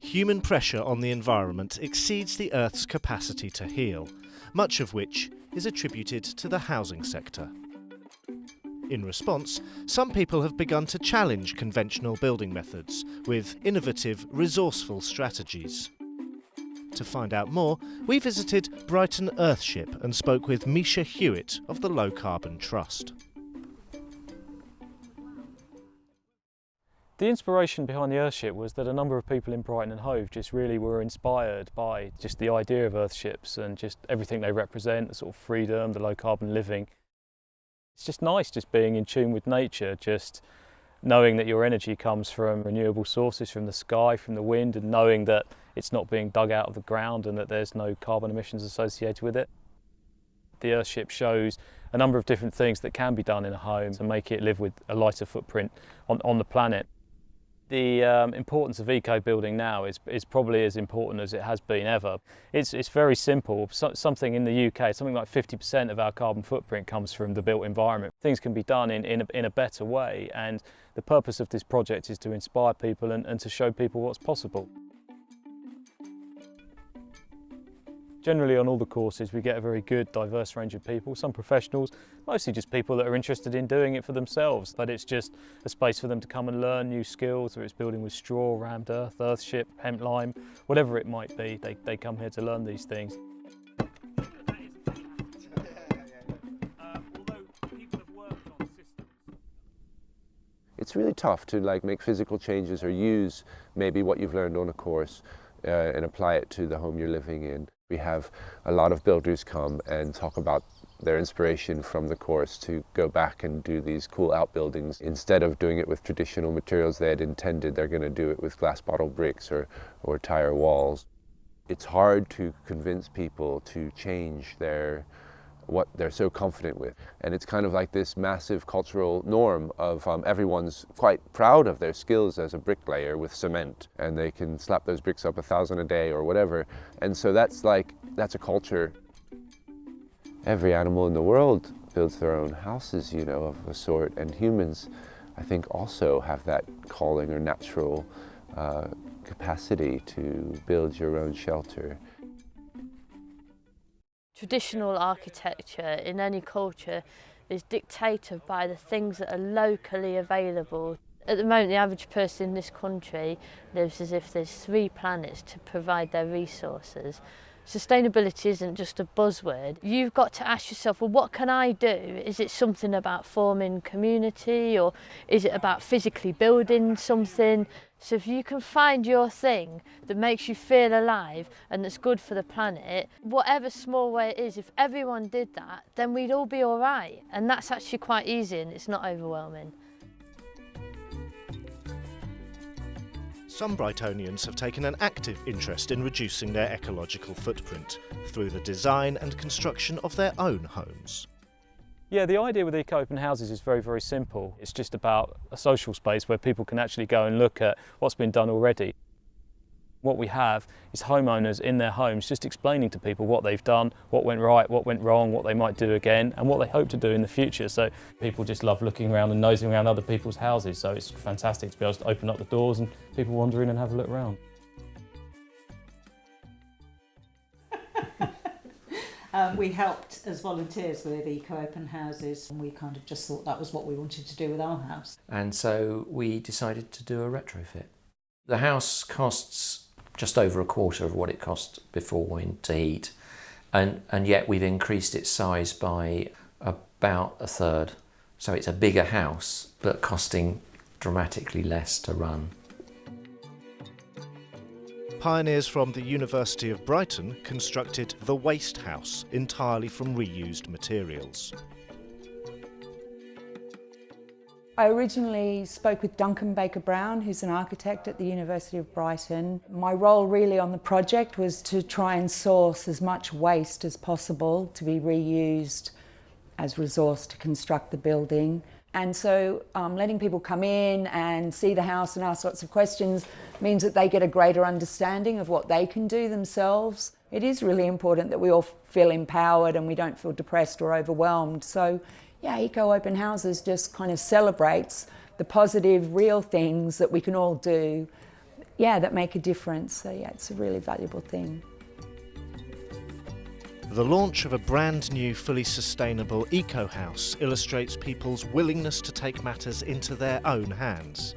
human pressure on the environment exceeds the Earth's capacity to heal, much of which is attributed to the housing sector. In response, some people have begun to challenge conventional building methods with innovative, resourceful strategies. To find out more, we visited Brighton Earthship and spoke with Misha Hewitt of the Low Carbon Trust. The inspiration behind the Earthship was that a number of people in Brighton and Hove just really were inspired by just the idea of Earthships and just everything they represent, the sort of freedom, the low carbon living. It's just nice just being in tune with nature, just knowing that your energy comes from renewable sources, from the sky, from the wind, and knowing that it's not being dug out of the ground and that there's no carbon emissions associated with it. The Earthship shows a number of different things that can be done in a home to make it live with a lighter footprint on the planet. The importance of eco-building now is probably as important as it has been ever. It's very simple. Something in the UK, something like 50% of our carbon footprint comes from the built environment. Things can be done in a better way, and the purpose of this project is to inspire people and to show people what's possible. Generally on all the courses we get a very good diverse range of people, some professionals, mostly just people that are interested in doing it for themselves, but it's just a space for them to come and learn new skills, whether it's building with straw, rammed earth, earthship, hemp lime, whatever it might be, they come here to learn these things. It's really tough to make physical changes or use maybe what you've learned on a course and apply it to the home you're living in. We have a lot of builders come and talk about their inspiration from the course to go back and do these cool outbuildings. Instead of doing it with traditional materials they had intended, they're going to do it with glass bottle bricks or tire walls. It's hard to convince people to change what they're so confident with. And it's kind of like this massive cultural norm of everyone's quite proud of their skills as a bricklayer with cement, and they can slap those bricks up 1,000 a day or whatever. And so that's a culture. Every animal in the world builds their own houses, of a sort, and humans, I think, also have that calling or natural capacity to build your own shelter. Traditional architecture in any culture is dictated by the things that are locally available. At the moment, the average person in this country lives as if there's 3 planets to provide their resources. Sustainability isn't just a buzzword. You've got to ask yourself, well, what can I do? Is it something about forming community, or is it about physically building something? So if you can find your thing that makes you feel alive and that's good for the planet, whatever small way it is, if everyone did that, then we'd all be all right. And that's actually quite easy and it's not overwhelming. Some Brightonians have taken an active interest in reducing their ecological footprint through the design and construction of their own homes. Yeah, the idea with eco-open houses is very, very simple. It's just about a social space where people can actually go and look at what's been done already. What we have is homeowners in their homes just explaining to people what they've done, what went right, what went wrong, what they might do again, and what they hope to do in the future. So people just love looking around and nosing around other people's houses. So it's fantastic to be able to open up the doors and people wander in and have a look around. We helped as volunteers with eco-open houses, and we kind of just thought that was what we wanted to do with our house. And so we decided to do a retrofit. The house costs just over a quarter of what it cost before to heat, and yet we've increased its size by about a third. So it's a bigger house, but costing dramatically less to run. Pioneers from the University of Brighton constructed the Waste House entirely from reused materials. I originally spoke with Duncan Baker-Brown, who's an architect at the University of Brighton. My role really on the project was to try and source as much waste as possible to be reused as resource to construct the building. And so letting people come in and see the house and ask lots of questions means that they get a greater understanding of what they can do themselves. It is really important that we all feel empowered and we don't feel depressed or overwhelmed. So yeah, Eco-Open Houses just kind of celebrates the positive, real things that we can all do that make a difference. So yeah, it's a really valuable thing. The launch of a brand new, fully sustainable eco-house illustrates people's willingness to take matters into their own hands.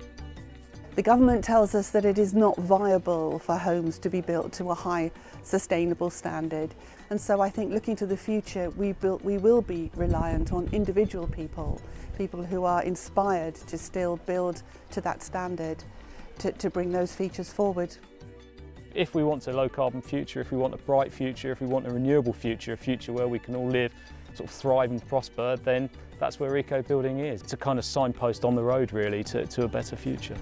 The government tells us that it is not viable for homes to be built to a high sustainable standard, and so I think looking to the future we will be reliant on individual people who are inspired to still build to that standard to bring those features forward. If we want a low carbon future, if we want a bright future, if we want a renewable future, a future where we can all live, sort of thrive and prosper, then that's where eco building is. It's a kind of signpost on the road really to a better future.